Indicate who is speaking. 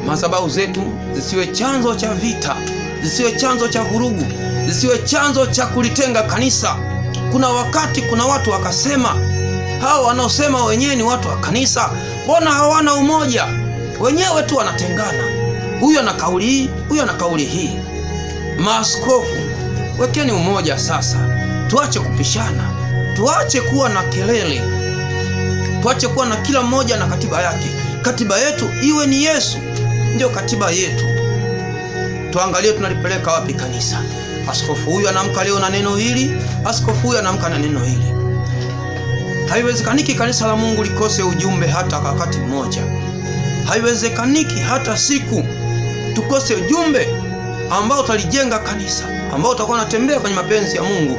Speaker 1: madhabahu zetu zisiwe chanzo cha vita, zisiwe chanzo cha vurugu, zisiwe chanzo cha kulitenga kanisa. Kuna wakati kuna watu wakasema, hao wanaosema wenyewe ni watu wa kanisa, mbona hawana umoja? Wenyewe tu wanatengana, huyu ana kauli hii, huyu ana kauli hii. Maaskofu, wekeni umoja sasa. Tuache kupishana, tuache kuwa na kelele, tuache kuwa na kila mmoja na katiba yake. Katiba yetu iwe ni Yesu, ndio katiba yetu. Tuangalie tunalipeleka wapi kanisa. Askofu huyu anaamka leo na neno hili, askofu huyu anaamka na neno hili. Haiwezekaniki kanisa la Mungu likose ujumbe hata wakati mmoja. Haiwezekaniki hata siku tukose ujumbe ambao utalijenga kanisa, ambao utakuwa unatembea kwenye mapenzi ya Mungu.